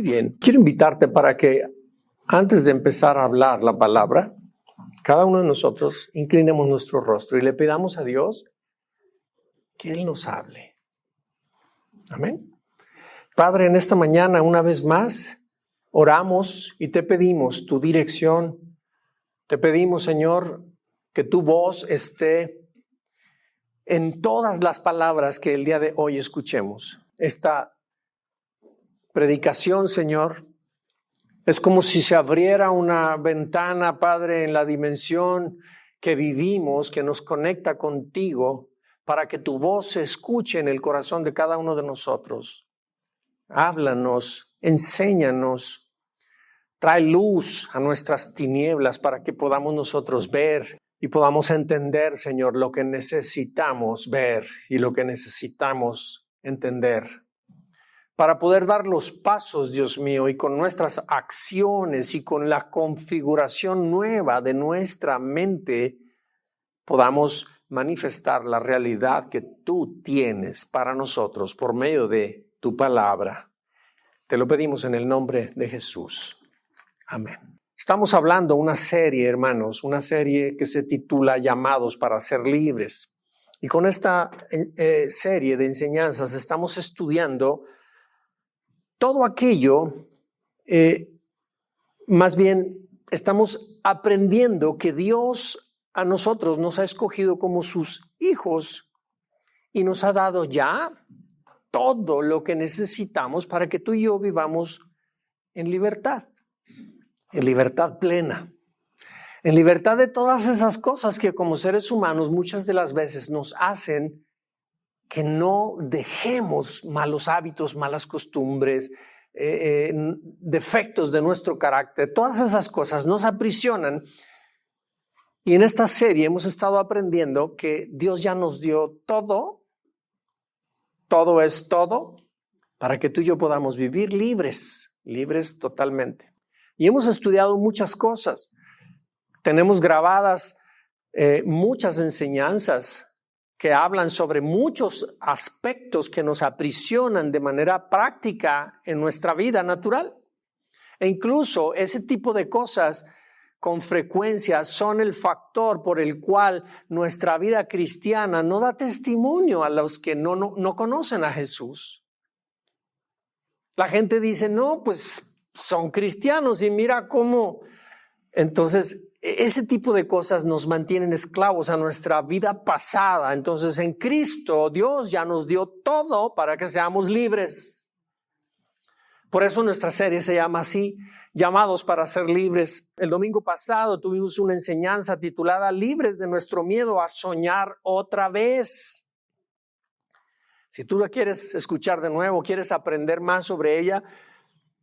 Muy bien. Quiero invitarte para que antes de empezar a hablar la palabra, cada uno de nosotros inclinemos nuestro rostro y le pidamos a Dios que Él nos hable. Amén. Padre, en esta mañana, una vez más, oramos y te pedimos tu dirección. Te pedimos, Señor, que tu voz esté en todas las palabras que el día de hoy escuchemos. Esta predicación, Señor, es como si se abriera una ventana, Padre, en la dimensión que vivimos, que nos conecta contigo, para que tu voz se escuche en el corazón de cada uno de nosotros. Háblanos, enséñanos, trae luz a nuestras tinieblas para que podamos nosotros ver y podamos entender, Señor, lo que necesitamos ver y lo que necesitamos entender. Para poder dar los pasos, Dios mío, y con nuestras acciones y con la configuración nueva de nuestra mente, podamos manifestar la realidad que tú tienes para nosotros por medio de tu palabra. Te lo pedimos en el nombre de Jesús. Amén. Estamos hablando una serie, hermanos, una serie que se titula Llamados para ser libres. Y con esta serie de enseñanzas estamos estudiando todo aquello, más bien estamos aprendiendo que Dios a nosotros nos ha escogido como sus hijos y nos ha dado ya todo lo que necesitamos para que tú y yo vivamos en libertad plena, en libertad de todas esas cosas que como seres humanos muchas de las veces nos hacen que no dejemos malos hábitos, malas costumbres, defectos de nuestro carácter. Todas esas cosas nos aprisionan. Y en esta serie hemos estado aprendiendo que Dios ya nos dio todo es todo, para que tú y yo podamos vivir libres totalmente. Y hemos estudiado muchas cosas. Tenemos grabadas muchas enseñanzas que hablan sobre muchos aspectos que nos aprisionan de manera práctica en nuestra vida natural. E incluso ese tipo de cosas con frecuencia son el factor por el cual nuestra vida cristiana no da testimonio a los que no conocen a Jesús. La gente dice, no, pues son cristianos y mira cómo. Entonces, ese tipo de cosas nos mantienen esclavos a nuestra vida pasada. Entonces, en Cristo, Dios ya nos dio todo para que seamos libres. Por eso nuestra serie se llama así, Llamados para ser libres. El domingo pasado tuvimos una enseñanza titulada Libres de nuestro miedo a soñar otra vez. Si tú la quieres escuchar de nuevo, quieres aprender más sobre ella,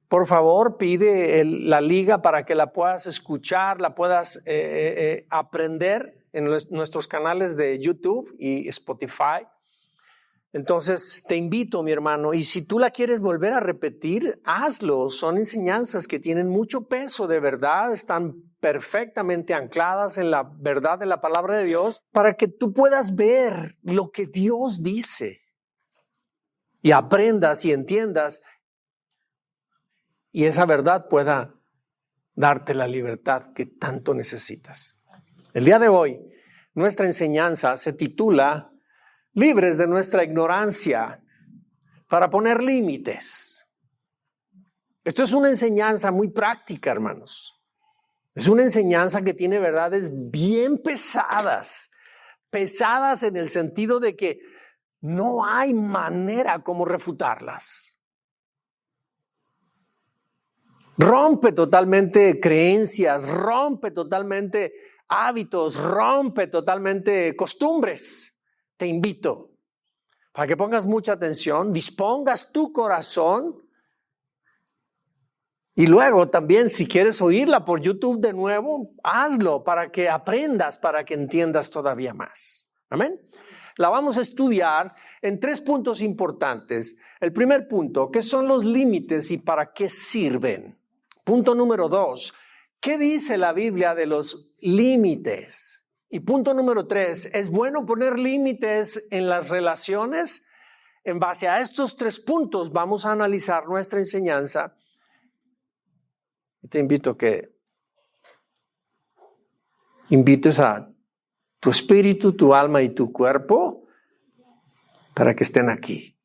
por favor, pide la liga para que la puedas escuchar, la puedas aprender en nuestros canales de YouTube y Spotify. Entonces, te invito, mi hermano, y si tú la quieres volver a repetir, hazlo. Son enseñanzas que tienen mucho peso de verdad, están perfectamente ancladas en la verdad de la palabra de Dios para que tú puedas ver lo que Dios dice y aprendas y entiendas. Y esa verdad pueda darte la libertad que tanto necesitas. El día de hoy, nuestra enseñanza se titula Libres de nuestra ignorancia para poner límites. Esto es una enseñanza muy práctica, hermanos. Es una enseñanza que tiene verdades bien pesadas en el sentido de que no hay manera como refutarlas. Rompe totalmente creencias, rompe totalmente hábitos, rompe totalmente costumbres. Te invito para que pongas mucha atención, dispongas tu corazón y luego también si quieres oírla por YouTube de nuevo, hazlo para que aprendas, para que entiendas todavía más. Amén. La vamos a estudiar en 3 puntos importantes. El primer punto, ¿qué son los límites y para qué sirven? Punto número 2, ¿qué dice la Biblia de los límites? Y punto número 3, ¿es bueno poner límites en las relaciones? En base a estos 3 puntos vamos a analizar nuestra enseñanza te invito a que invites a tu espíritu, tu alma y tu cuerpo para que estén aquí.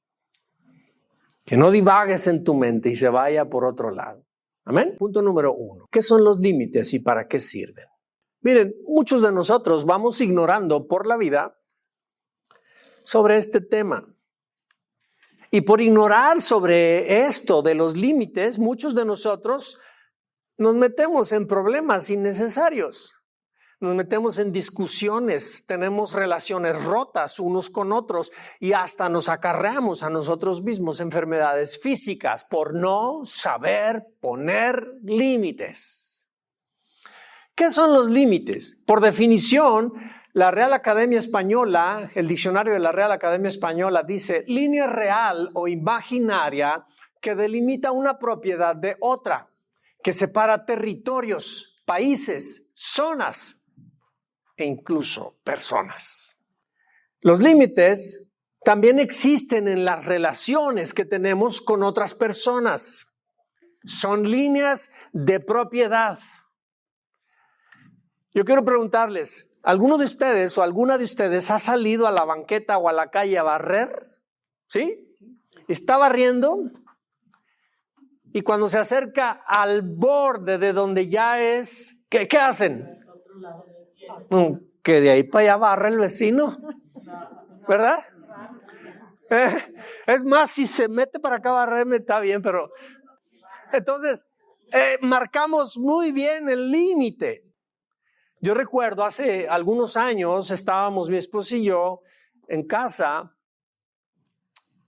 Que no divagues en tu mente y se vaya por otro lado. Amén. Punto número 1. ¿Qué son los límites y para qué sirven? Miren, muchos de nosotros vamos ignorando por la vida sobre este tema. Y por ignorar sobre esto de los límites, muchos de nosotros nos metemos en problemas innecesarios. Nos metemos en discusiones, tenemos relaciones rotas unos con otros y hasta nos acarreamos a nosotros mismos enfermedades físicas por no saber poner límites. ¿Qué son los límites? Por definición, la Real Academia Española, el diccionario de la Real Academia Española dice línea real o imaginaria que delimita una propiedad de otra, que separa territorios, países, zonas e incluso personas. Los límites también existen en las relaciones que tenemos con otras personas. Son líneas de propiedad. Yo quiero preguntarles, ¿alguno de ustedes o alguna de ustedes ha salido a la banqueta o a la calle a barrer? ¿Sí? Está barriendo y cuando se acerca al borde de donde ya es, ¿qué hacen? Que de ahí para allá barra el vecino, ¿verdad? Es más, si se mete para acá a barrerme está bien, pero entonces marcamos muy bien el límite. Yo recuerdo hace algunos años estábamos mi esposa y yo en casa,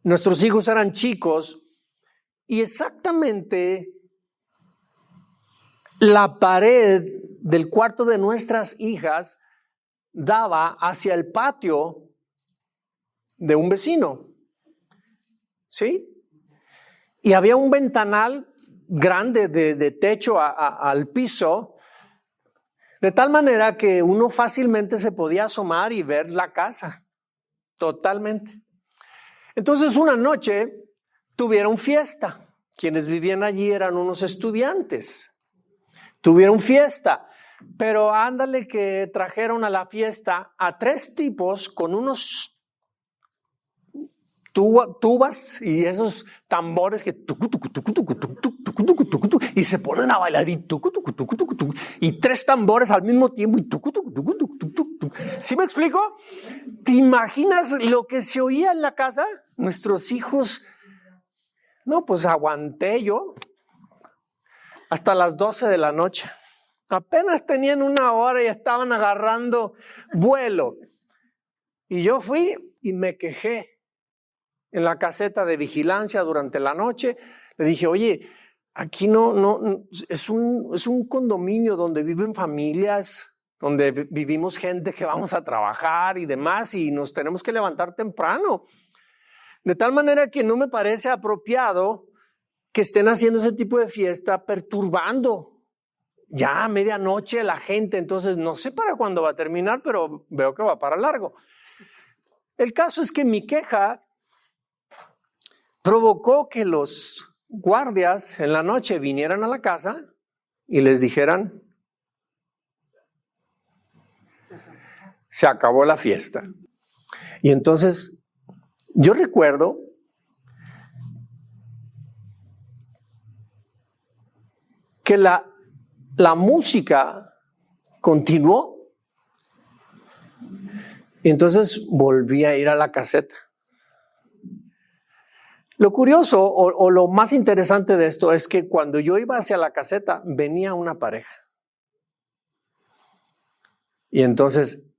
nuestros hijos eran chicos y exactamente la pared del cuarto de nuestras hijas daba hacia el patio de un vecino, ¿sí? Y había un ventanal grande de techo al piso, de tal manera que uno fácilmente se podía asomar y ver la casa, totalmente. Entonces una noche tuvieron fiesta. Quienes vivían allí eran unos estudiantes. Tuvieron fiesta, pero ándale que trajeron a la fiesta a 3 tipos con unos tubas y esos tambores que y se ponen a bailar y 3 tambores al mismo tiempo y ¿sí me explico? ¿Te imaginas lo que se oía en la casa? Nuestros hijos, no, pues aguanté yo hasta las 12 de la noche. Apenas tenían 1 hora y estaban agarrando vuelo. Y yo fui y me quejé en la caseta de vigilancia durante la noche. Le dije, oye, aquí no es un condominio donde viven familias, donde vivimos gente que vamos a trabajar y demás, y nos tenemos que levantar temprano. De tal manera que no me parece apropiado que estén haciendo ese tipo de fiesta perturbando ya a medianoche la gente. Entonces no sé para cuándo va a terminar, pero veo que va para largo. El caso es que mi queja provocó que los guardias en la noche vinieran a la casa y les dijeran, se acabó la fiesta. Y entonces yo recuerdo que la música continuó. Y entonces volví a ir a la caseta. Lo curioso o lo más interesante de esto es que cuando yo iba hacia la caseta venía una pareja. Y entonces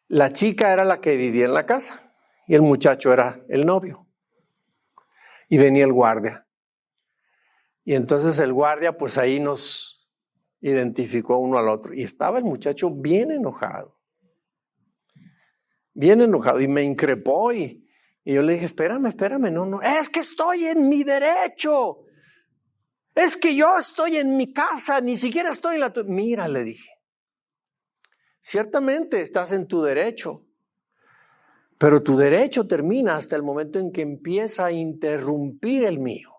la chica era la que vivía en la casa y el muchacho era el novio. Y venía el guardia. Y entonces el guardia pues ahí nos identificó uno al otro. Y estaba el muchacho bien enojado. Bien enojado y me increpó y yo le dije, espérame, no, es que estoy en mi derecho. Es que yo estoy en mi casa, ni siquiera estoy en la tuya. Mira, le dije, ciertamente estás en tu derecho, pero tu derecho termina hasta el momento en que empieza a interrumpir el mío.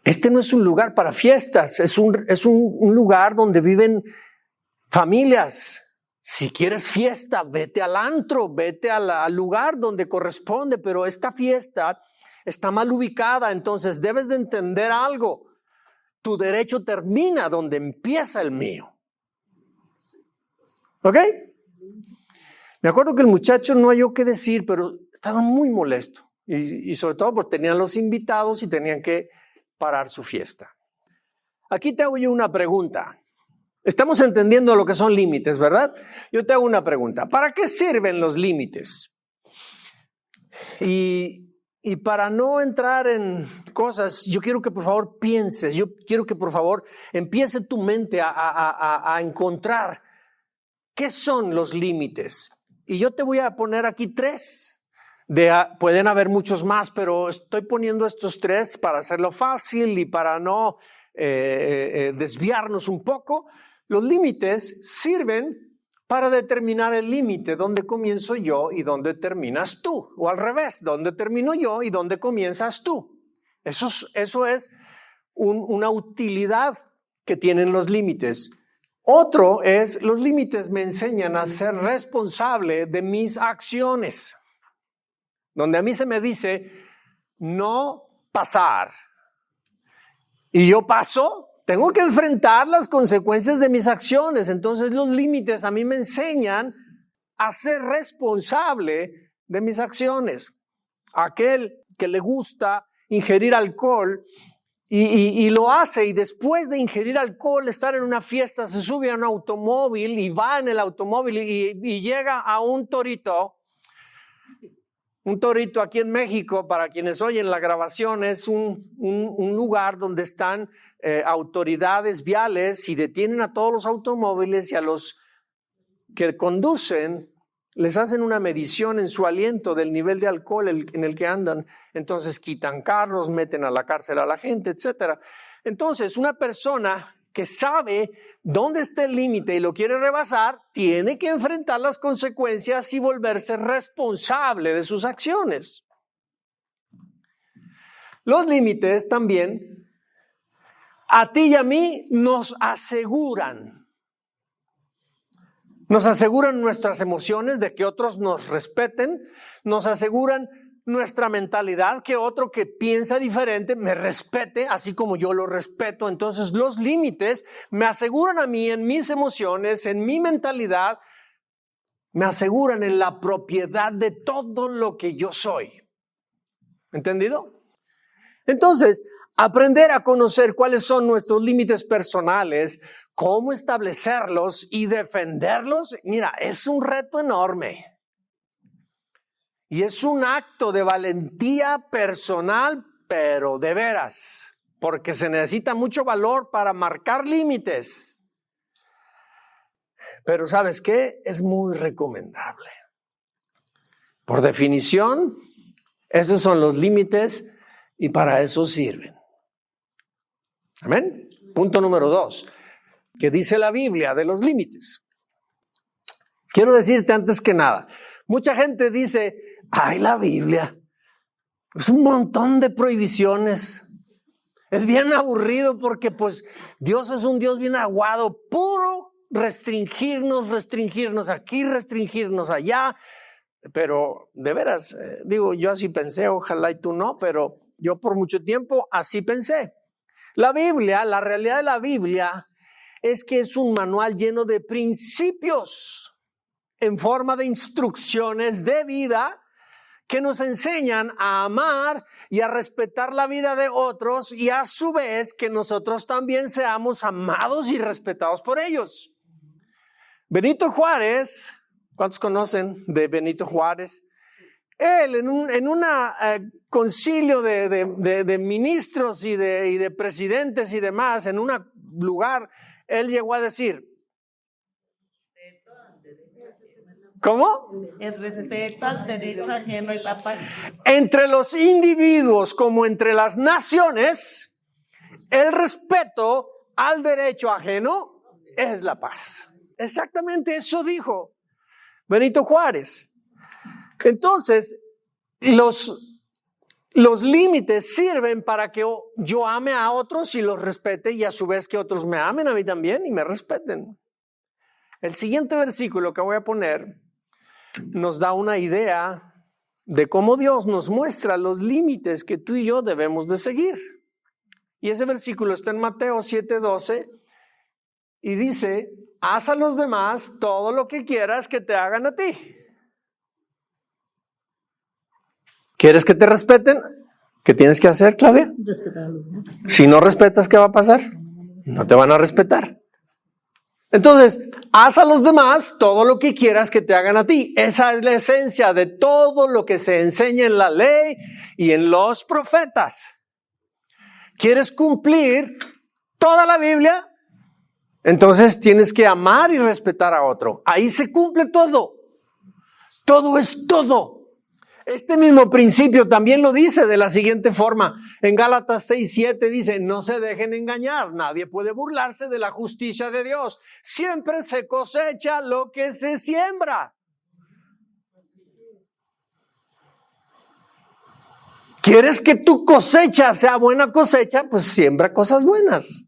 este no es un lugar para fiestas, es un lugar donde viven familias. Si quieres fiesta, vete al antro, vete al lugar donde corresponde, pero esta fiesta está mal ubicada, entonces debes de entender algo. Tu derecho termina donde empieza el mío. ¿Ok? Me acuerdo que el muchacho no halló qué decir, pero estaba muy molesto. Y sobre todo porque tenían los invitados y tenían que parar su fiesta. Aquí te hago yo una pregunta. Estamos entendiendo lo que son límites, ¿verdad? Yo te hago una pregunta. ¿Para qué sirven los límites? Y para no entrar en cosas, yo quiero que por favor pienses, yo quiero que por favor empiece tu mente a encontrar qué son los límites. Y yo te voy a poner aquí 3. Pueden haber muchos más, pero estoy poniendo estos 3 para hacerlo fácil y para no desviarnos un poco. Los límites sirven para determinar el límite, dónde comienzo yo y dónde terminas tú. O al revés, dónde termino yo y dónde comienzas tú. Eso es una utilidad que tienen los límites. Otro es, los límites me enseñan a ser responsable de mis acciones. Donde a mí se me dice, no pasar. Y yo paso, tengo que enfrentar las consecuencias de mis acciones. Entonces los límites a mí me enseñan a ser responsable de mis acciones. Aquel que le gusta ingerir alcohol y lo hace, y después de ingerir alcohol, estar en una fiesta, se sube a un automóvil y va en el automóvil y llega a un torito. Un torito aquí en México, para quienes oyen la grabación, es un lugar donde están autoridades viales y detienen a todos los automóviles, y a los que conducen les hacen una medición en su aliento del nivel de alcohol en el que andan. Entonces quitan carros, meten a la cárcel a la gente, etc. Entonces una persona que sabe dónde está el límite y lo quiere rebasar, tiene que enfrentar las consecuencias y volverse responsable de sus acciones. Los límites también a ti y a mí nos aseguran nuestras emociones de que otros nos respeten, nos aseguran nuestra mentalidad, que otro que piensa diferente me respete así como yo lo respeto. Entonces los límites me aseguran a mí en mis emociones, en mi mentalidad, me aseguran en la propiedad de todo lo que yo soy. ¿Entendido? Entonces, aprender a conocer cuáles son nuestros límites personales, cómo establecerlos y defenderlos, mira, es un reto enorme. Y es un acto de valentía personal, pero de veras, porque se necesita mucho valor para marcar límites. Pero ¿sabes qué? Es muy recomendable. Por definición, esos son los límites y para eso sirven. Amén. Punto número 2. ¿Qué dice la Biblia de los límites? Quiero decirte antes que nada, mucha gente dice, ay, la Biblia es un montón de prohibiciones. Es bien aburrido porque pues Dios es un Dios bien aguado, puro restringirnos aquí, restringirnos allá. Pero de veras, digo, yo así pensé, ojalá y tú no, pero yo por mucho tiempo así pensé. La Biblia, la realidad de la Biblia es que es un manual lleno de principios en forma de instrucciones de vida que nos enseñan a amar y a respetar la vida de otros, y a su vez que nosotros también seamos amados y respetados por ellos. Benito Juárez, ¿cuántos conocen de Benito Juárez? Él en un concilio de ministros y de presidentes y demás, en un lugar, él llegó a decir, ¿cómo? El respeto al derecho ajeno y la paz. Entre los individuos como entre las naciones, el respeto al derecho ajeno es la paz. Exactamente eso dijo Benito Juárez. Entonces, los Los límites sirven para que yo ame a otros y los respete, y a su vez que otros me amen a mí también y me respeten. El siguiente versículo que voy a poner nos da una idea de cómo Dios nos muestra los límites que tú y yo debemos de seguir. Y ese versículo está en Mateo 7:12 y dice: haz a los demás todo lo que quieras que te hagan a ti. ¿Quieres que te respeten? ¿Qué tienes que hacer, Claudia? Respetar a los demás. Si no respetas, ¿qué va a pasar? No te van a respetar. Entonces, haz a los demás todo lo que quieras que te hagan a ti. Esa es la esencia de todo lo que se enseña en la ley y en los profetas. ¿Quieres cumplir toda la Biblia? Entonces tienes que amar y respetar a otro. Ahí se cumple todo. Todo es todo. Este mismo principio también lo dice de la siguiente forma. En Gálatas 6:7 dice: no se dejen engañar, nadie puede burlarse de la justicia de Dios. Siempre se cosecha lo que se siembra. ¿Quieres que tu cosecha sea buena cosecha? Pues siembra cosas buenas.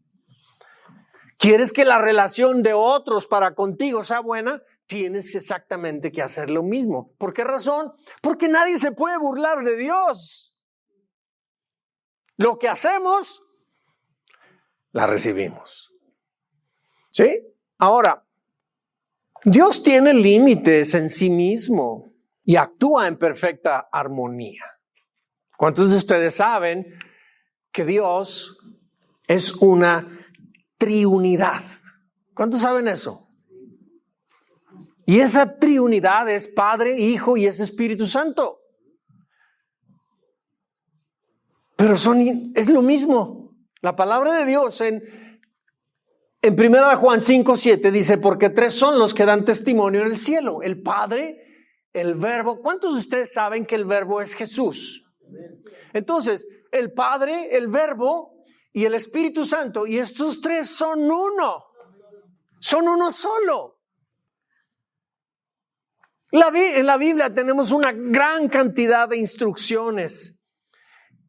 ¿Quieres que la relación de otros para contigo sea buena? Tienes exactamente que hacer lo mismo. ¿Por qué razón? Porque nadie se puede burlar de Dios. Lo que hacemos, la recibimos. ¿Sí? Ahora, Dios tiene límites en sí mismo y actúa en perfecta armonía. ¿Cuántos de ustedes saben que Dios es una triunidad? ¿Cuántos saben eso? Y esa triunidad es Padre, Hijo y es Espíritu Santo. Pero es lo mismo. La palabra de Dios en 1 Juan 5:7 dice: porque tres son los que dan testimonio en el cielo: el Padre, el Verbo. ¿Cuántos de ustedes saben que el Verbo es Jesús? Entonces, el Padre, el Verbo y el Espíritu Santo, y estos tres son uno. Son uno solo. En la Biblia tenemos una gran cantidad de instrucciones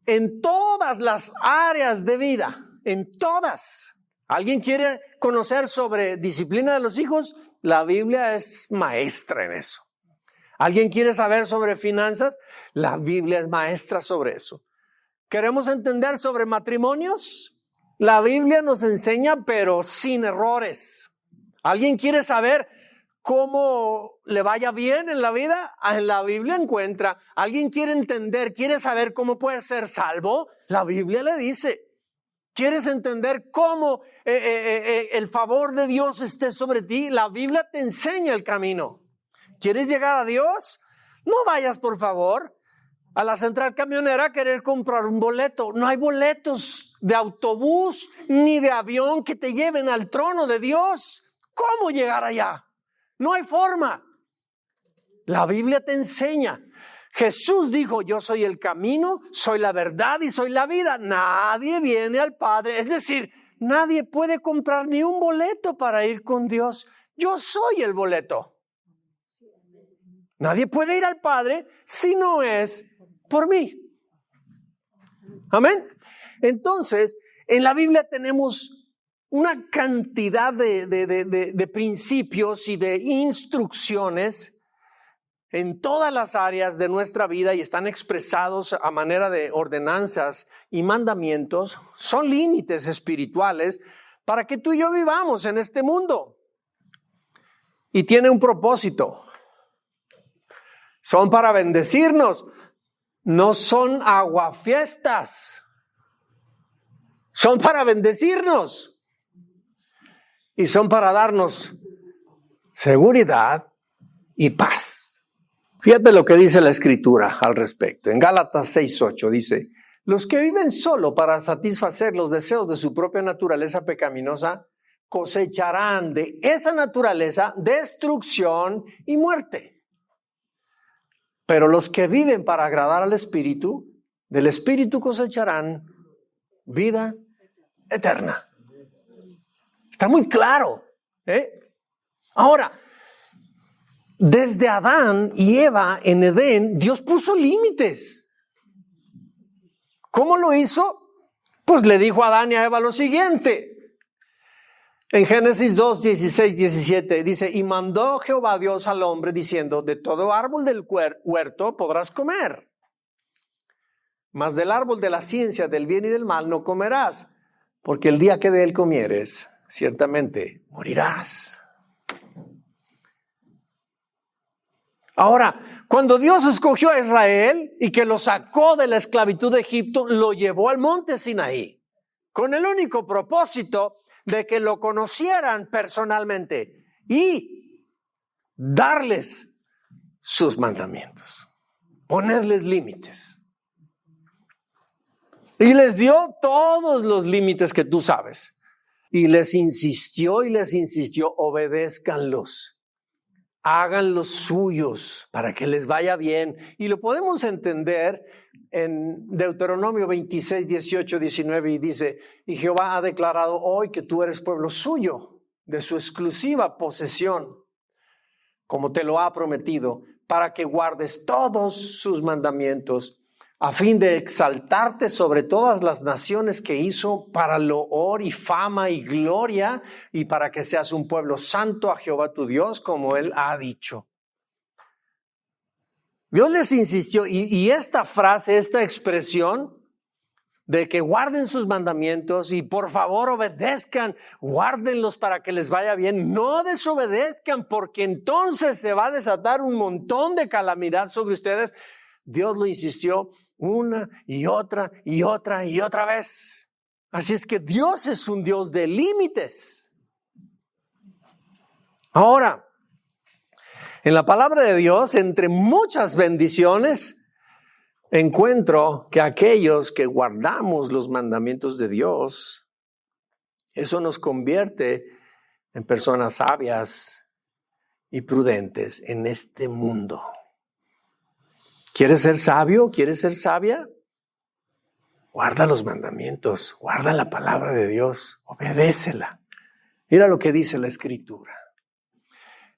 en todas las áreas de vida, en todas. ¿Alguien quiere conocer sobre disciplina de los hijos? La Biblia es maestra en eso. ¿Alguien quiere saber sobre finanzas? La Biblia es maestra sobre eso. ¿Queremos entender sobre matrimonios? La Biblia nos enseña, pero sin errores. ¿Alguien quiere saber cómo le vaya bien en la vida? En la Biblia encuentra. ¿Alguien quiere entender, quiere saber cómo puede ser salvo? La Biblia le dice. ¿Quieres entender cómo el favor de Dios esté sobre ti? La Biblia te enseña el camino. ¿Quieres llegar a Dios? No vayas, por favor, a la central camionera a querer comprar un boleto. No hay boletos de autobús ni de avión que te lleven al trono de Dios. ¿Cómo llegar allá? No hay forma. La Biblia te enseña. Jesús dijo: yo soy el camino, soy la verdad y soy la vida. Nadie viene al Padre. Es decir, nadie puede comprar ni un boleto para ir con Dios. Yo soy el boleto. Nadie puede ir al Padre si no es por mí. Amén. Entonces, en la Biblia tenemos una cantidad de principios y de instrucciones en todas las áreas de nuestra vida, y están expresados a manera de ordenanzas y mandamientos. Son límites espirituales para que tú y yo vivamos en este mundo. Y tiene un propósito. Son para bendecirnos. No son aguafiestas. Son para bendecirnos. Y son para darnos seguridad y paz. Fíjate lo que dice la Escritura al respecto. En Gálatas 6:8 dice: los que viven solo para satisfacer los deseos de su propia naturaleza pecaminosa cosecharán de esa naturaleza destrucción y muerte. Pero los que viven para agradar al Espíritu, del Espíritu cosecharán vida eterna. Está muy claro, Ahora, desde Adán y Eva en Edén, Dios puso límites. ¿Cómo lo hizo? Pues le dijo a Adán y a Eva lo siguiente. En Génesis 2, 16, 17 dice, y mandó Jehová Dios al hombre diciendo, de todo árbol del huerto podrás comer, mas del árbol de la ciencia del bien y del mal no comerás, porque el día que de él comieres, ciertamente morirás. Ahora, cuando Dios escogió a Israel y que lo sacó de la esclavitud de Egipto, lo llevó al monte Sinaí, con el único propósito de que lo conocieran personalmente y darles sus mandamientos, ponerles límites. Y les dio todos los límites que tú sabes. Y les insistió, obedézcanlos. Hagan los suyos para que les vaya bien. Y lo podemos entender en Deuteronomio 26, 18, 19 y dice, y Jehová ha declarado hoy que tú eres pueblo suyo, de su exclusiva posesión, como te lo ha prometido, para que guardes todos sus mandamientos, a fin de exaltarte sobre todas las naciones que hizo para loor y fama y gloria, y para que seas un pueblo santo a Jehová tu Dios, como Él ha dicho. Dios les insistió, y esta frase, esta expresión de que guarden sus mandamientos y por favor obedezcan, guárdenlos para que les vaya bien, no desobedezcan, porque entonces se va a desatar un montón de calamidad sobre ustedes. Dios lo insistió una y otra y otra y otra vez. Así es que Dios es un Dios de límites. Ahora, en la palabra de Dios, entre muchas bendiciones, encuentro que aquellos que guardamos los mandamientos de Dios, eso nos convierte en personas sabias y prudentes en este mundo. ¿Quieres ser sabio? ¿Quieres ser sabia? Guarda los mandamientos, guarda la palabra de Dios, obedécela. Mira lo que dice la Escritura.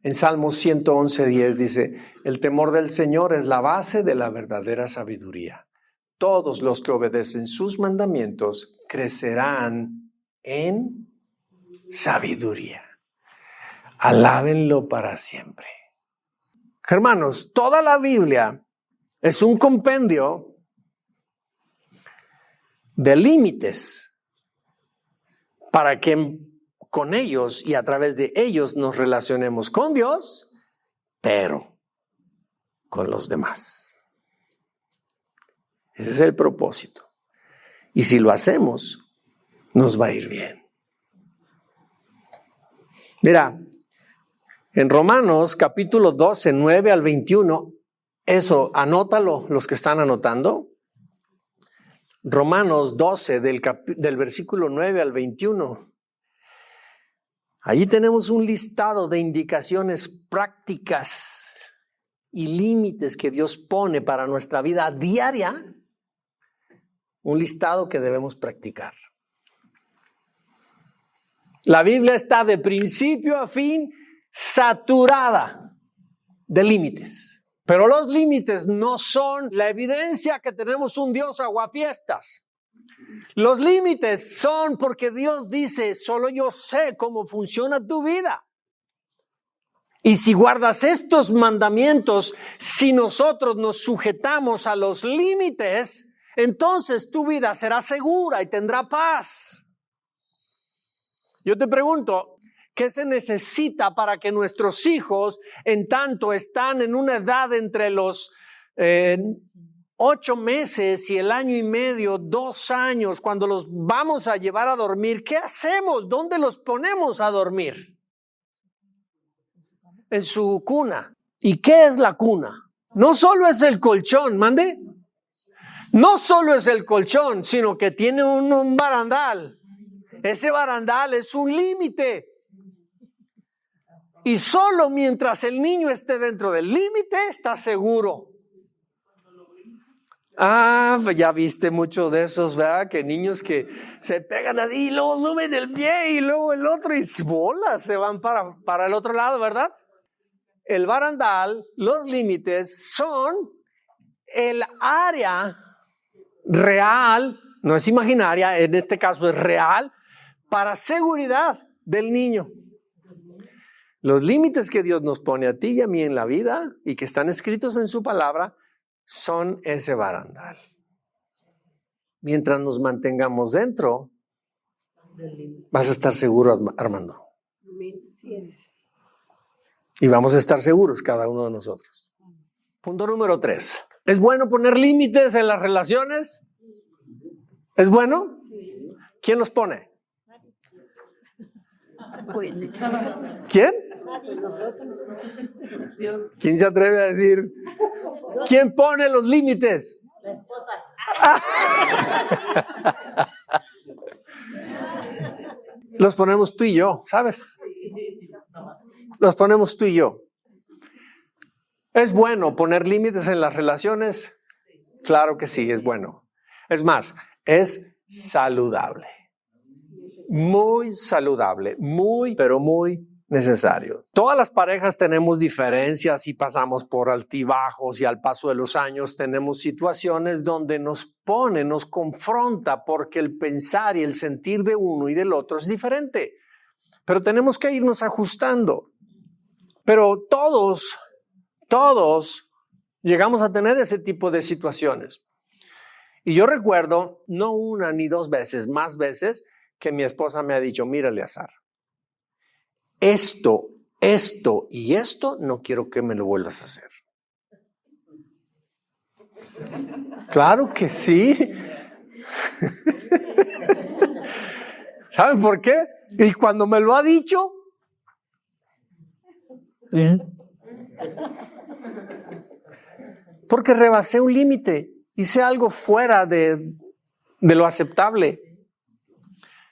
En Salmos 111:10 dice, el temor del Señor es la base de la verdadera sabiduría. Todos los que obedecen sus mandamientos crecerán en sabiduría. Alábenlo para siempre. Hermanos, toda la Biblia es un compendio de límites para que con ellos y a través de ellos nos relacionemos con Dios, pero con los demás. Ese es el propósito. Y si lo hacemos, nos va a ir bien. Mira, en Romanos capítulo 12, 9 al 21, eso, anótalo, los que están anotando. Romanos 12, del versículo 9 al 21. Allí tenemos un listado de indicaciones prácticas y límites que Dios pone para nuestra vida diaria. Un listado que debemos practicar. La Biblia está de principio a fin saturada de límites. Pero los límites no son la evidencia que tenemos un Dios aguafiestas. Los límites son porque Dios dice, solo yo sé cómo funciona tu vida. Y si guardas estos mandamientos, si nosotros nos sujetamos a los límites, entonces tu vida será segura y tendrá paz. Yo te pregunto, ¿qué se necesita para que nuestros hijos, en tanto están en una edad entre los 8 meses y el año y medio, 2 años, cuando los vamos a llevar a dormir, ¿qué hacemos? ¿Dónde los ponemos a dormir? En su cuna. ¿Y qué es la cuna? No solo es el colchón, ¿mande? No solo es el colchón, sino que tiene un barandal. Ese barandal es un límite. Y solo mientras el niño esté dentro del límite, está seguro. Pues ya viste mucho de esos, ¿verdad? Que niños que se pegan así y luego suben el pie y luego el otro y bolas se van para el otro lado, ¿verdad? El barandal, los límites son el área real, no es imaginaria, en este caso es real, para seguridad del niño. Los límites que Dios nos pone a ti y a mí en la vida y que están escritos en su palabra son ese barandal. Mientras nos mantengamos dentro, vas a estar seguro, Armando. Sí es. Y vamos a estar seguros cada uno de nosotros. Punto número 3. ¿Es bueno poner límites en las relaciones? ¿Es bueno? ¿Quién los pone? ¿Quién? ¿Quién se atreve a decir? ¿Quién pone los límites? La esposa. Los ponemos tú y yo, ¿sabes? Los ponemos tú y yo. ¿Es bueno poner límites en las relaciones? Claro que sí, es bueno. Es más, es saludable. Muy saludable, pero muy necesario. Todas las parejas tenemos diferencias y pasamos por altibajos y al paso de los años tenemos situaciones donde nos pone, nos confronta porque el pensar y el sentir de uno y del otro es diferente. Pero tenemos que irnos ajustando. Pero todos llegamos a tener ese tipo de situaciones. Y yo recuerdo, no una ni dos veces, más veces, que mi esposa me ha dicho, mira, Eleazar, esto y esto no quiero que me lo vuelvas a hacer. Claro que sí. ¿Saben por qué? Y cuando me lo ha dicho, porque rebasé un límite, hice algo fuera de lo aceptable.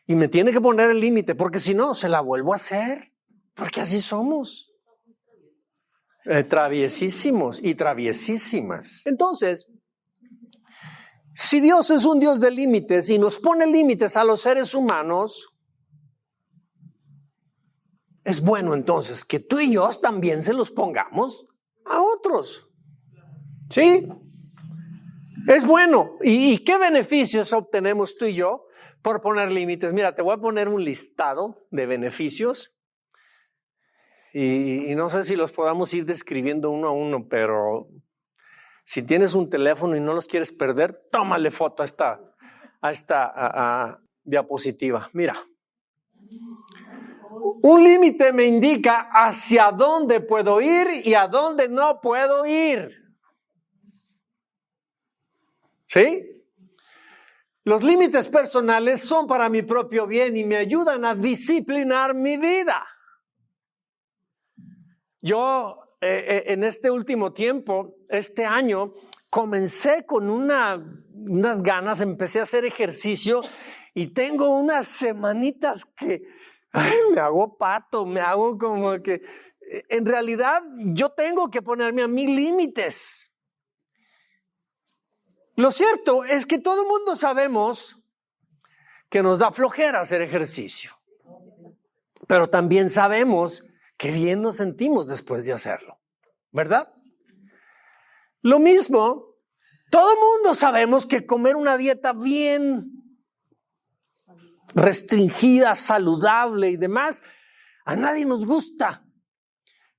Y me tiene que poner el límite, porque si no, se la vuelvo a hacer. Porque así somos. Traviesísimos y traviesísimas. Entonces, si Dios es un Dios de límites y nos pone límites a los seres humanos, es bueno entonces que tú y yo también se los pongamos a otros. ¿Sí? Es bueno. ¿Y qué beneficios obtenemos tú y yo por poner límites? Mira, te voy a poner un listado de beneficios y no sé si los podamos ir describiendo uno a uno, pero si tienes un teléfono y no los quieres perder, tómale foto a esta diapositiva. Mira, un límite me indica hacia dónde puedo ir y a dónde no puedo ir. ¿Sí? Los límites personales son para mi propio bien y me ayudan a disciplinar mi vida. Yo en este último tiempo, este año, comencé con unas ganas, empecé a hacer ejercicio y tengo unas semanitas que me hago pato, me hago como que... En realidad yo tengo que ponerme a mí límites. Lo cierto es que todo el mundo sabemos que nos da flojera hacer ejercicio, pero también sabemos que bien nos sentimos después de hacerlo, ¿verdad? Lo mismo, todo el mundo sabemos que comer una dieta bien restringida, saludable y demás, a nadie nos gusta,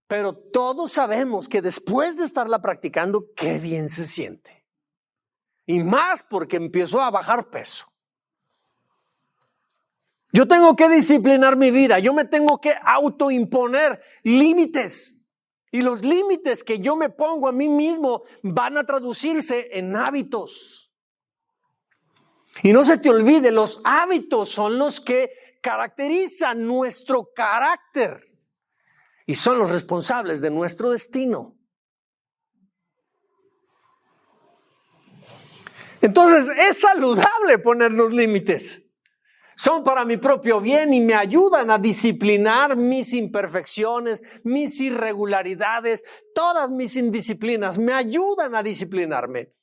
pero todos sabemos que después de estarla practicando, qué bien se siente. Y más porque empiezo a bajar peso. Yo tengo que disciplinar mi vida. Yo me tengo que autoimponer límites. Y los límites que yo me pongo a mí mismo van a traducirse en hábitos. Y no se te olvide, los hábitos son los que caracterizan nuestro carácter. Y son los responsables de nuestro destino. Entonces es saludable ponernos límites. Son para mi propio bien y me ayudan a disciplinar mis imperfecciones, mis irregularidades, todas mis indisciplinas me ayudan a disciplinarme.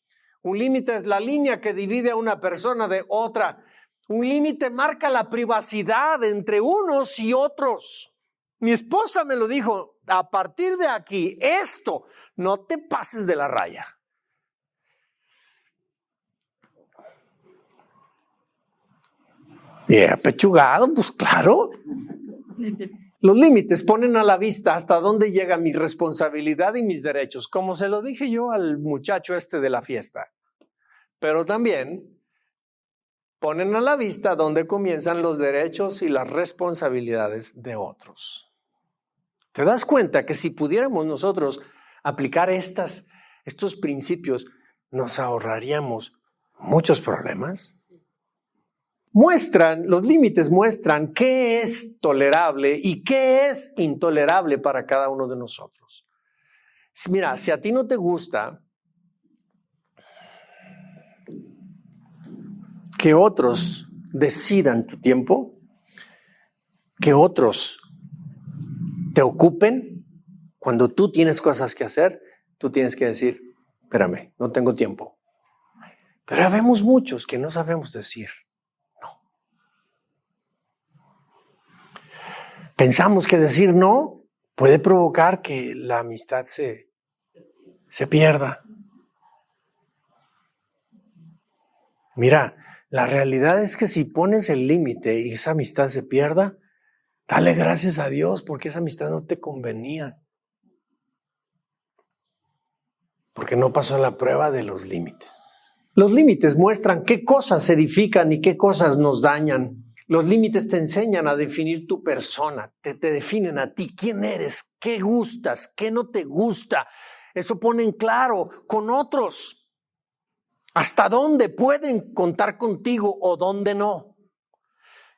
Un límite es la línea que divide a una persona de otra. Un límite marca la privacidad entre unos y otros. Mi esposa me lo dijo, a partir de aquí, esto, no te pases de la raya. Y apechugado, pues claro. Los límites ponen a la vista hasta dónde llega mi responsabilidad y mis derechos, como se lo dije yo al muchacho de la fiesta. Pero también ponen a la vista dónde comienzan los derechos y las responsabilidades de otros. ¿Te das cuenta que si pudiéramos nosotros aplicar estos principios, nos ahorraríamos muchos problemas? Los límites muestran qué es tolerable y qué es intolerable para cada uno de nosotros. Mira, si a ti no te gusta que otros decidan tu tiempo, que otros te ocupen cuando tú tienes cosas que hacer, tú tienes que decir, espérame, no tengo tiempo. Pero habemos muchos que no sabemos decir. Pensamos que decir no puede provocar que la amistad se pierda. Mira, la realidad es que si pones el límite y esa amistad se pierda, dale gracias a Dios porque esa amistad no te convenía. Porque no pasó la prueba de los límites. Los límites muestran qué cosas edifican y qué cosas nos dañan. Los límites te enseñan a definir tu persona, te definen a ti, quién eres, qué gustas, qué no te gusta. Eso pone en claro con otros hasta dónde pueden contar contigo o dónde no.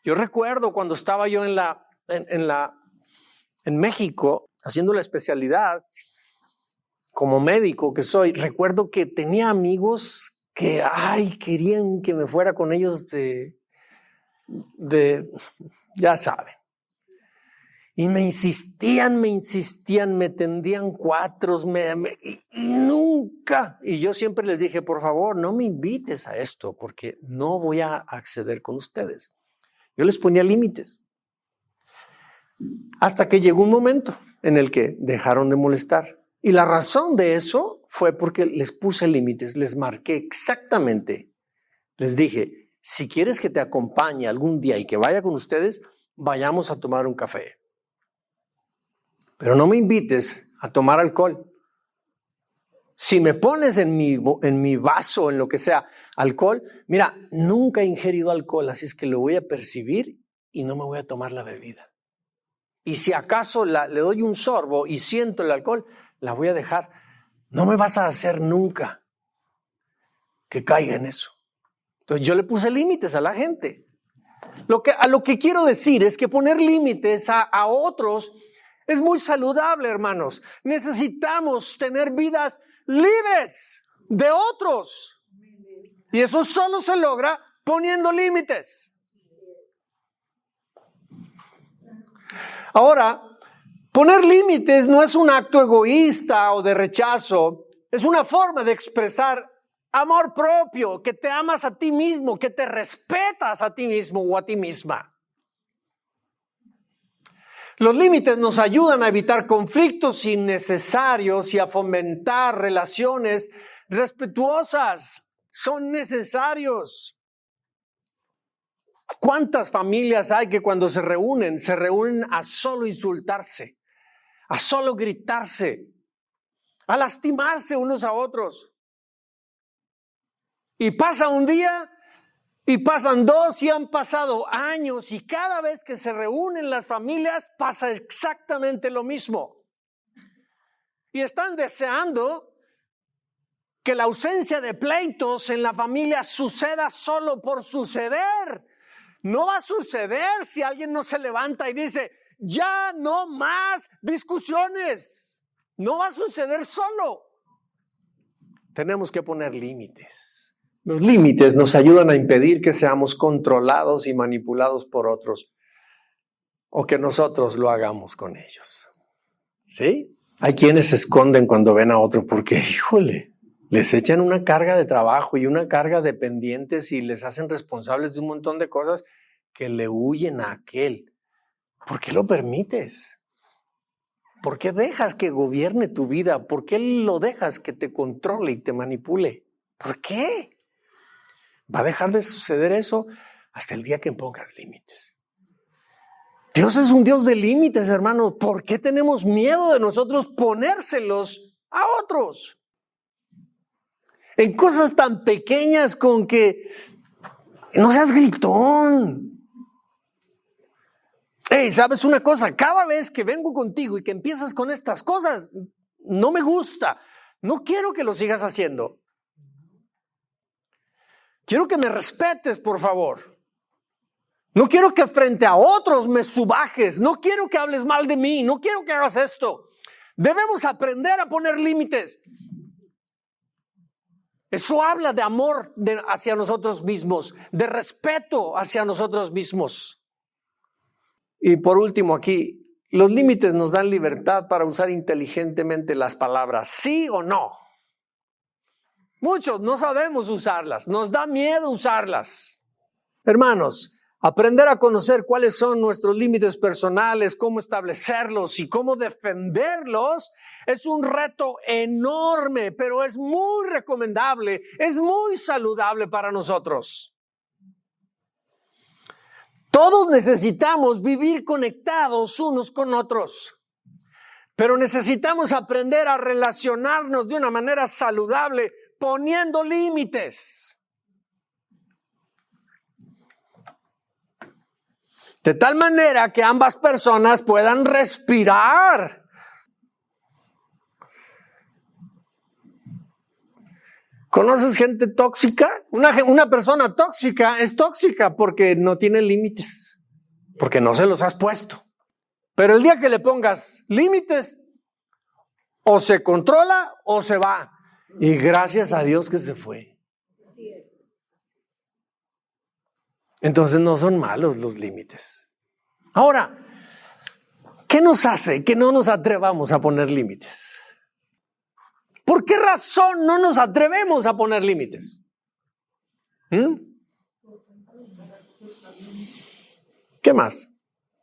Yo recuerdo cuando estaba yo en México haciendo la especialidad como médico que soy, recuerdo que tenía amigos que querían que me fuera con ellos ya saben. Y me insistían, me tendían cuatros, y nunca. Y yo siempre les dije, por favor, no me invites a esto porque no voy a acceder con ustedes. Yo les ponía límites. Hasta que llegó un momento en el que dejaron de molestar. Y la razón de eso fue porque les puse límites, les marqué exactamente. Les dije, si quieres que te acompañe algún día y que vaya con ustedes, vayamos a tomar un café. Pero no me invites a tomar alcohol. Si me pones en mi vaso, en lo que sea, alcohol, mira, nunca he ingerido alcohol, así es que lo voy a percibir y no me voy a tomar la bebida. Y si acaso le doy un sorbo y siento el alcohol, la voy a dejar. No me vas a hacer nunca que caiga en eso. Entonces yo le puse límites a la gente. A lo que quiero decir es que poner límites a otros es muy saludable, hermanos. Necesitamos tener vidas libres de otros. Y eso solo se logra poniendo límites. Ahora, poner límites no es un acto egoísta o de rechazo. Es una forma de expresar amor propio, que te amas a ti mismo, que te respetas a ti mismo o a ti misma. Los límites nos ayudan a evitar conflictos innecesarios y a fomentar relaciones respetuosas. Son necesarios. ¿Cuántas familias hay que cuando se reúnen a solo insultarse, a solo gritarse, a lastimarse unos a otros? Y pasa un día, y pasan 2, y han pasado años, y cada vez que se reúnen las familias pasa exactamente lo mismo. Y están deseando que la ausencia de pleitos en la familia suceda solo por suceder. No va a suceder si alguien no se levanta y dice, ya no más discusiones. No va a suceder solo. Tenemos que poner límites. Los límites nos ayudan a impedir que seamos controlados y manipulados por otros o que nosotros lo hagamos con ellos. ¿Sí? Hay quienes se esconden cuando ven a otro porque, híjole, les echan una carga de trabajo y una carga de pendientes y les hacen responsables de un montón de cosas que le huyen a aquel. ¿Por qué lo permites? ¿Por qué dejas que gobierne tu vida? ¿Por qué lo dejas que te controle y te manipule? ¿Por qué? ¿Va a dejar de suceder eso? hasta el día que pongas límites. Dios es un Dios de límites, hermano. ¿Por qué tenemos miedo de nosotros ponérselos a otros? En cosas tan pequeñas con que no seas gritón. Hey, ¿sabes una cosa? Cada vez que vengo contigo y que empiezas con estas cosas, no me gusta. No quiero que lo sigas haciendo. Quiero que me respetes, por favor. No quiero que frente a otros me subajes. No quiero que hables mal de mí. No quiero que hagas esto. Debemos aprender a poner límites. Eso habla de amor hacia nosotros mismos, de respeto hacia nosotros mismos. Y por último aquí, los límites nos dan libertad para usar inteligentemente las palabras, sí o no. Muchos no sabemos usarlas, nos da miedo usarlas. Hermanos, aprender a conocer cuáles son nuestros límites personales, cómo establecerlos y cómo defenderlos es un reto enorme, pero es muy recomendable, es muy saludable para nosotros. Todos necesitamos vivir conectados unos con otros, pero necesitamos aprender a relacionarnos de una manera saludable, poniendo límites. De tal manera que ambas personas puedan respirar. ¿Conoces gente tóxica? Una persona tóxica es tóxica porque no tiene límites, porque no se los has puesto. Pero el día que le pongas límites, o se controla o se va. Y gracias a Dios que se fue. Así es. Entonces no son malos los límites. Ahora, ¿qué nos hace que no nos atrevamos a poner límites? ¿Por qué razón no nos atrevemos a poner límites? ¿Qué más?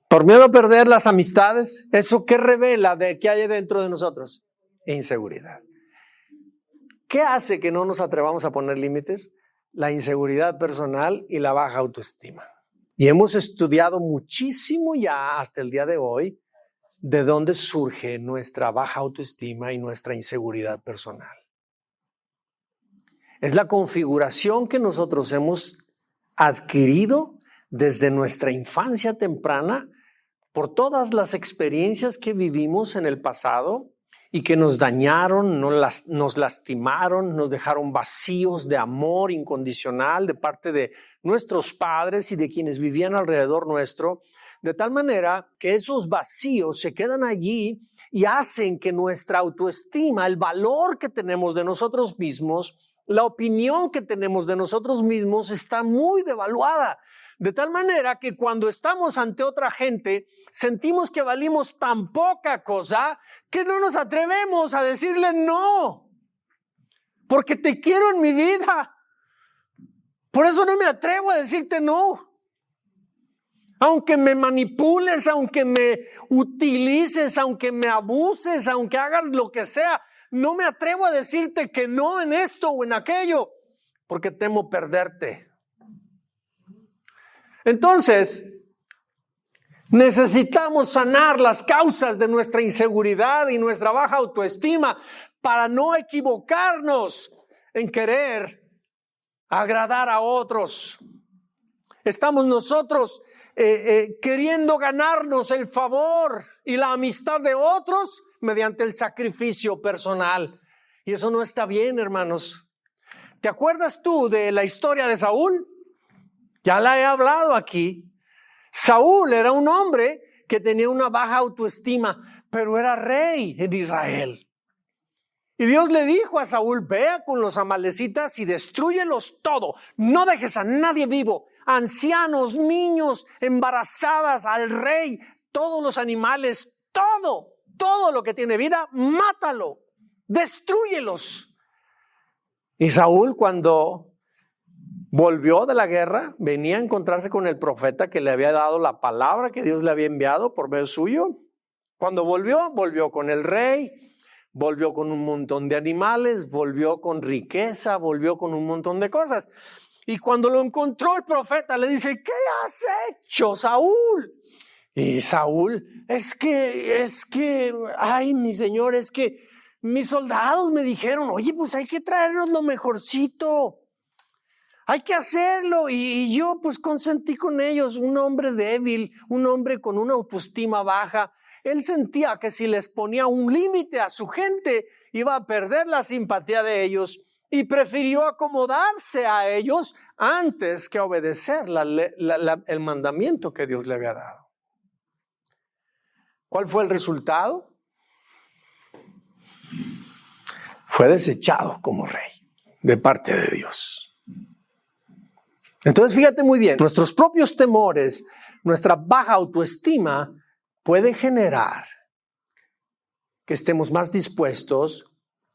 ¿Por miedo a perder las amistades? ¿Eso qué revela de qué hay dentro de nosotros? Inseguridad. ¿Qué hace que no nos atrevamos a poner límites? La inseguridad personal y la baja autoestima. Y hemos estudiado muchísimo ya hasta el día de hoy de dónde surge nuestra baja autoestima y nuestra inseguridad personal. Es la configuración que nosotros hemos adquirido desde nuestra infancia temprana por todas las experiencias que vivimos en el pasado y que nos dañaron, nos lastimaron, nos dejaron vacíos de amor incondicional de parte de nuestros padres y de quienes vivían alrededor nuestro, de tal manera que esos vacíos se quedan allí y hacen que nuestra autoestima, el valor que tenemos de nosotros mismos, la opinión que tenemos de nosotros mismos está muy devaluada. De tal manera que cuando estamos ante otra gente, sentimos que valimos tan poca cosa que no nos atrevemos a decirle no. Porque te quiero en mi vida. Por eso no me atrevo a decirte no. Aunque me manipules, aunque me utilices, aunque me abuses, aunque hagas lo que sea, no me atrevo a decirte que no en esto o en aquello, porque temo perderte. Entonces, necesitamos sanar las causas de nuestra inseguridad y nuestra baja autoestima para no equivocarnos en querer agradar a otros. Estamos nosotros queriendo ganarnos el favor y la amistad de otros mediante el sacrificio personal. Y eso no está bien, hermanos. ¿Te acuerdas tú de la historia de Saúl? Ya la he hablado aquí. Saúl era un hombre que tenía una baja autoestima, pero era rey en Israel. Y Dios le dijo a Saúl, ve con los amalecitas y destrúyelos todo. No dejes a nadie vivo, ancianos, niños, embarazadas, al rey, todos los animales, todo lo que tiene vida, mátalo, destrúyelos. Y Saúl, cuando volvió de la guerra, venía a encontrarse con el profeta que le había dado la palabra que Dios le había enviado por medio suyo. Cuando volvió con el rey, volvió con un montón de animales, volvió con riqueza, volvió con un montón de cosas. Y cuando lo encontró el profeta le dice, ¿qué has hecho, Saúl? Y Saúl, es que, ay, mi señor, es que mis soldados me dijeron, oye, pues hay que traernos lo mejorcito. Hay que hacerlo. Y yo pues consentí con ellos. Un hombre débil, un hombre con una autoestima baja. Él sentía que si les ponía un límite a su gente, iba a perder la simpatía de ellos. Y prefirió acomodarse a ellos antes que obedecer el mandamiento que Dios le había dado. ¿Cuál fue el resultado? Fue desechado como rey de parte de Dios. Entonces fíjate muy bien, nuestros propios temores, nuestra baja autoestima puede generar que estemos más dispuestos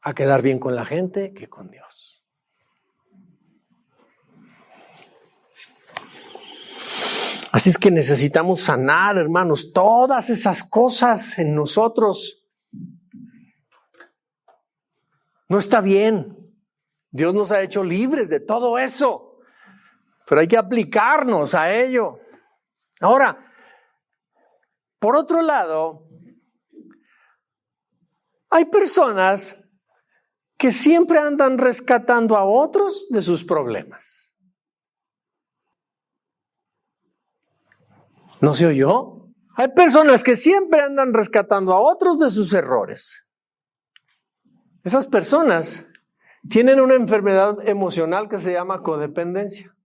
a quedar bien con la gente que con Dios. Así es que necesitamos sanar, hermanos, todas esas cosas en nosotros. No está bien. Dios nos ha hecho libres de todo eso, pero hay que aplicarnos a ello. Ahora, por otro lado, hay personas que siempre andan rescatando a otros de sus problemas. ¿No se oyó? Hay personas que siempre andan rescatando a otros de sus errores. Esas personas tienen una enfermedad emocional que se llama codependencia.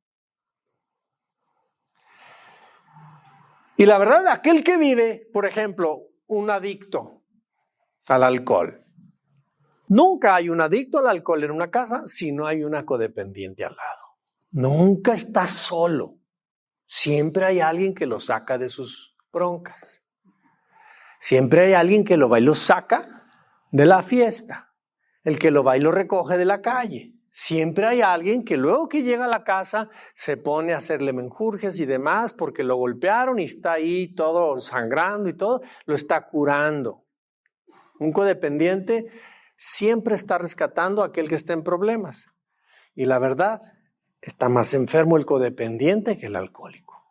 Y la verdad, aquel que vive, por ejemplo, un adicto al alcohol. Nunca hay un adicto al alcohol en una casa si no hay una codependiente al lado. Nunca está solo. Siempre hay alguien que lo saca de sus broncas. Siempre hay alguien que lo va y lo saca de la fiesta. El que lo va y lo recoge de la calle. Siempre hay alguien que luego que llega a la casa se pone a hacerle menjurjes y demás porque lo golpearon y está ahí todo sangrando y todo, lo está curando. Un codependiente siempre está rescatando a aquel que está en problemas. Y la verdad, está más enfermo el codependiente que el alcohólico.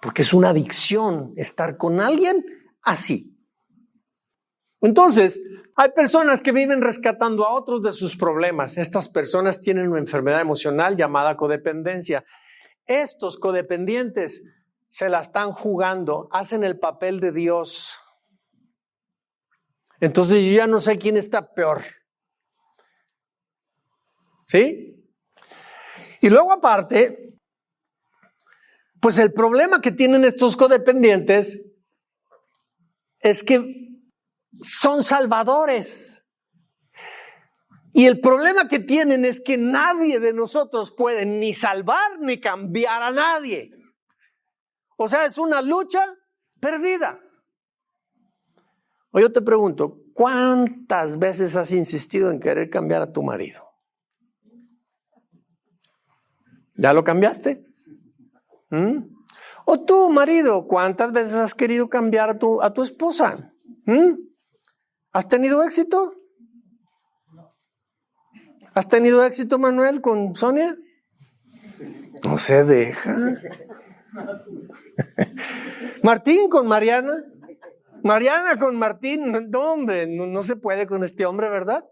Porque es una adicción estar con alguien así. Entonces, hay personas que viven rescatando a otros de sus problemas. Estas personas tienen una enfermedad emocional llamada codependencia. Estos codependientes se la están jugando, hacen el papel de Dios. Entonces yo ya no sé quién está peor. ¿Sí? Y luego aparte, pues el problema que tienen estos codependientes es que son salvadores. Y el problema que tienen es que nadie de nosotros puede ni salvar ni cambiar a nadie. O sea, es una lucha perdida. O yo te pregunto, ¿cuántas veces has insistido en querer cambiar a tu marido? ¿Ya lo cambiaste? O tú, marido, ¿cuántas veces has querido cambiar a tu esposa? ¿Has tenido éxito? ¿Has tenido éxito, Manuel, con Sonia? No se deja. Martín con Mariana. Mariana con Martín. No, hombre, no se puede con este hombre, ¿verdad?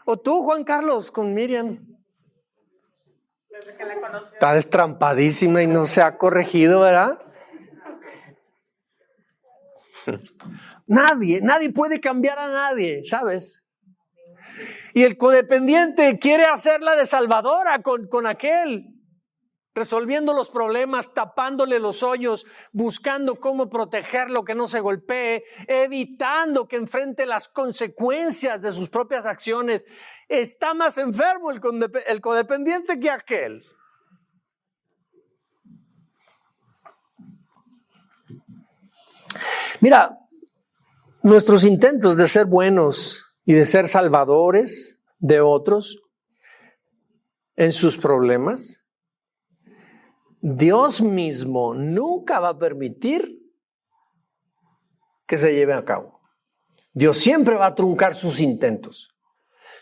O tú, Juan Carlos, con Miriam. Está destrampadísima y no se ha corregido, ¿verdad? Nadie puede cambiar a nadie, ¿sabes? Y el codependiente quiere hacerla de salvadora con aquel, resolviendo los problemas, tapándole los hoyos, buscando cómo protegerlo, que no se golpee, evitando que enfrente las consecuencias de sus propias acciones. Está más enfermo el codependiente que aquel. Mira, nuestros intentos de ser buenos y de ser salvadores de otros en sus problemas, Dios mismo nunca va a permitir que se lleven a cabo. Dios siempre va a truncar sus intentos.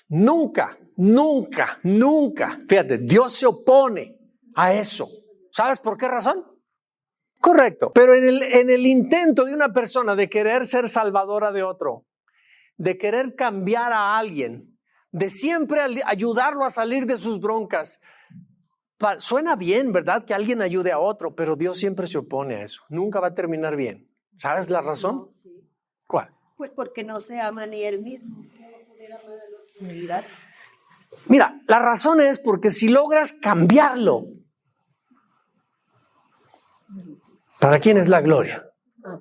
Nunca Nunca, nunca. Fíjate, Dios se opone a eso. ¿Sabes por qué razón? Correcto. Pero en el intento de una persona de querer ser salvadora de otro, de querer cambiar a alguien, de siempre ayudarlo a salir de sus broncas, suena bien, ¿verdad? Que alguien ayude a otro, pero Dios siempre se opone a eso. Nunca va a terminar bien. ¿Sabes la razón? No, sí. ¿Cuál? Pues porque no se ama ni él mismo. Mira, Mira, la razón es porque si logras cambiarlo, ¿para quién es la gloria?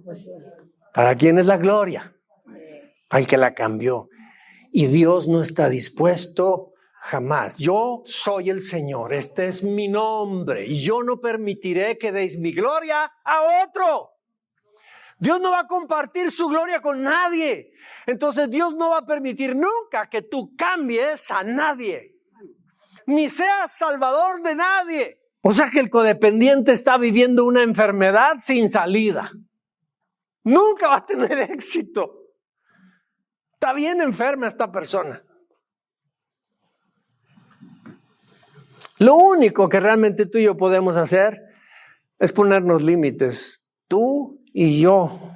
pues sí. ¿Para quién es la gloria? Para el que la cambió. Y Dios no está dispuesto jamás. Yo soy el Señor, este es mi nombre, y yo no permitiré que deis mi gloria a otro. Dios no va a compartir su gloria con nadie. Entonces Dios no va a permitir nunca que tú cambies a nadie, ni seas salvador de nadie. O sea que el codependiente está viviendo una enfermedad sin salida. Nunca va a tener éxito. Está bien enferma esta persona. Lo único que realmente tú y yo podemos hacer es ponernos límites, tú y yo,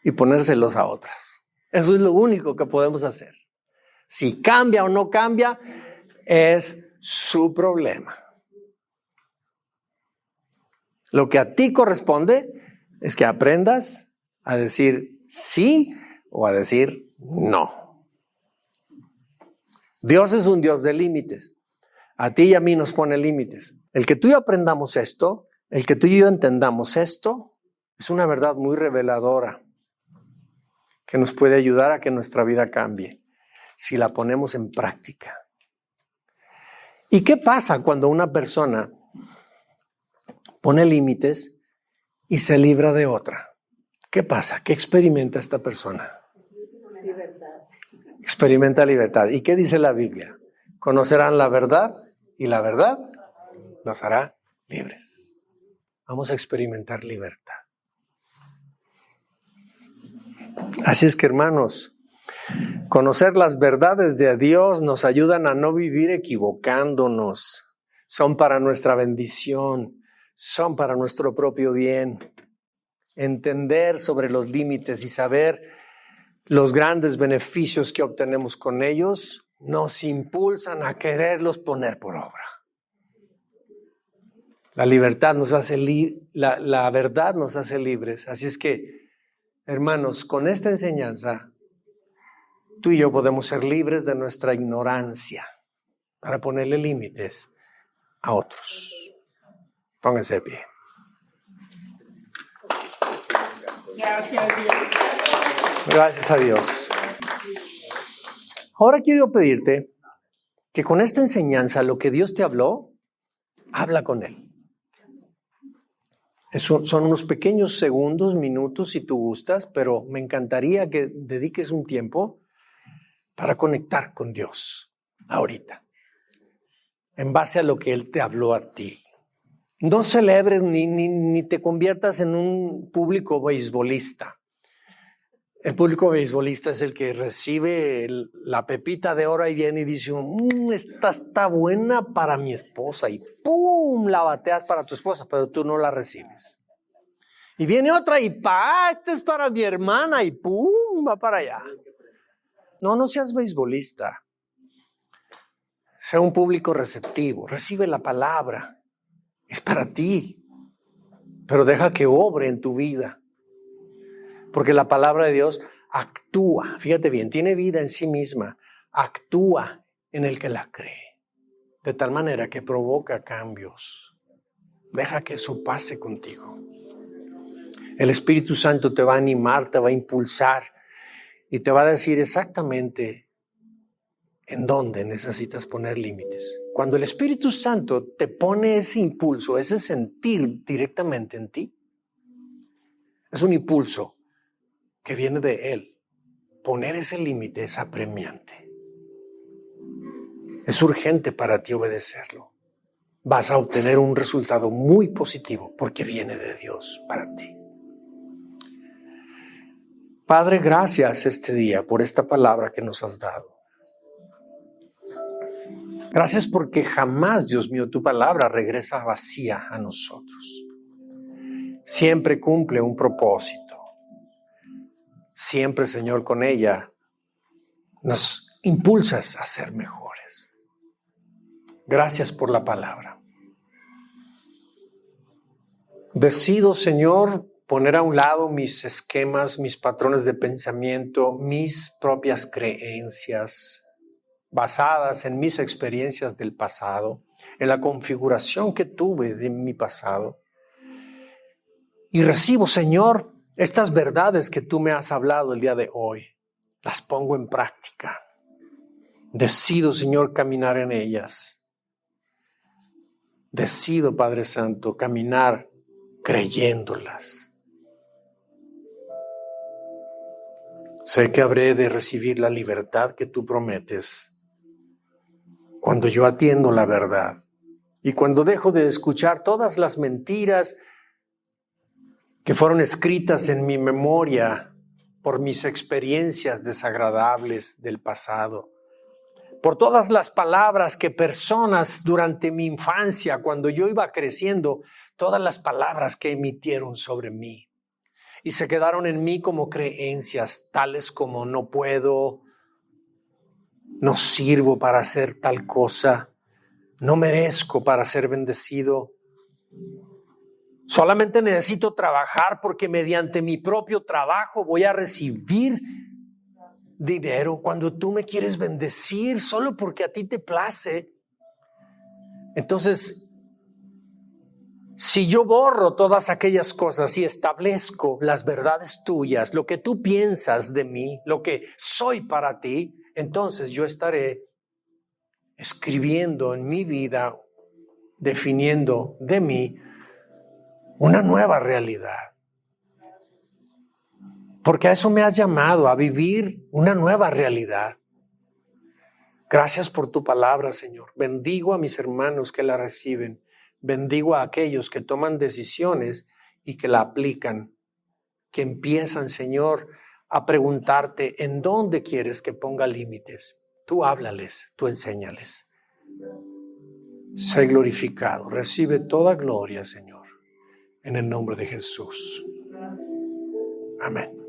y ponérselos a otras. Eso es lo único que podemos hacer. Si cambia o no cambia, es su problema. Lo que a ti corresponde es que aprendas a decir sí o a decir no. Dios es un Dios de límites. A ti y a mí nos pone límites. El que tú y yo aprendamos esto, el que tú y yo entendamos esto, es una verdad muy reveladora que nos puede ayudar a que nuestra vida cambie si la ponemos en práctica. ¿Y qué pasa cuando una persona pone límites y se libra de otra? ¿Qué pasa? ¿Qué experimenta esta persona? Libertad. Experimenta libertad. ¿Y qué dice la Biblia? Conocerán la verdad y la verdad nos hará libres. Vamos a experimentar libertad. Así es que, hermanos, conocer las verdades de Dios nos ayudan a no vivir equivocándonos. Son para nuestra bendición, son para nuestro propio bien. Entender sobre los límites y saber los grandes beneficios que obtenemos con ellos nos impulsan a quererlos poner por obra. La libertad nos hace la verdad nos hace libres. Así es que, hermanos, con esta enseñanza, tú y yo podemos ser libres de nuestra ignorancia para ponerle límites a otros. Pónganse de pie. Gracias, Dios. Gracias a Dios. Ahora quiero pedirte que con esta enseñanza, lo que Dios te habló, habla con Él. Son unos pequeños segundos, minutos, si tú gustas, pero me encantaría que dediques un tiempo para conectar con Dios ahorita, en base a lo que Él te habló a ti. No celebres ni te conviertas en un público beisbolista. El público beisbolista es el que recibe la pepita de oro y viene y dice, esta está buena para mi esposa, y ¡pum!, la bateas para tu esposa, pero tú no la recibes. Y viene otra y esta es para mi hermana, y ¡pum!, va para allá. No seas beisbolista. Sea un público receptivo, recibe la palabra, es para ti, pero deja que obre en tu vida. Porque la palabra de Dios actúa, fíjate bien, tiene vida en sí misma, actúa en el que la cree, de tal manera que provoca cambios. Deja que eso pase contigo. El Espíritu Santo te va a animar, te va a impulsar y te va a decir exactamente en dónde necesitas poner límites. Cuando el Espíritu Santo te pone ese impulso, ese sentir directamente en ti, es un impulso que viene de Él. Poner ese límite es apremiante. Es urgente para ti obedecerlo. Vas a obtener un resultado muy positivo porque viene de Dios para ti. Padre, gracias este día por esta palabra que nos has dado. Gracias porque jamás, Dios mío, tu palabra regresa vacía a nosotros. Siempre cumple un propósito. Siempre, Señor, con ella nos impulsas a ser mejores. Gracias por la palabra. Decido, Señor, poner a un lado mis esquemas, mis patrones de pensamiento, mis propias creencias, basadas en mis experiencias del pasado, en la configuración que tuve de mi pasado. Y recibo, Señor, estas verdades que tú me has hablado el día de hoy. Las pongo en práctica. Decido, Señor, caminar en ellas. Decido, Padre Santo, caminar creyéndolas. Sé que habré de recibir la libertad que tú prometes cuando yo atiendo la verdad y cuando dejo de escuchar todas las mentiras que fueron escritas en mi memoria por mis experiencias desagradables del pasado, por todas las palabras que personas durante mi infancia, cuando yo iba creciendo, todas las palabras que emitieron sobre mí y se quedaron en mí como creencias, tales como no puedo, no sirvo para hacer tal cosa, no merezco para ser bendecido. Solamente necesito trabajar porque mediante mi propio trabajo voy a recibir dinero. Cuando tú me quieres bendecir solo porque a ti te place. Entonces, si yo borro todas aquellas cosas y establezco las verdades tuyas, lo que tú piensas de mí, lo que soy para ti, entonces yo estaré escribiendo en mi vida, definiendo de mí una nueva realidad. Porque a eso me has llamado, a vivir una nueva realidad. Gracias por tu palabra, Señor. Bendigo a mis hermanos que la reciben. Bendigo a aquellos que toman decisiones y que la aplican. Que empiezan, Señor, a preguntarte en dónde quieres que ponga límites. Tú háblales, tú enséñales. Sé glorificado. Recibe toda gloria, Señor. En el nombre de Jesús. Amén.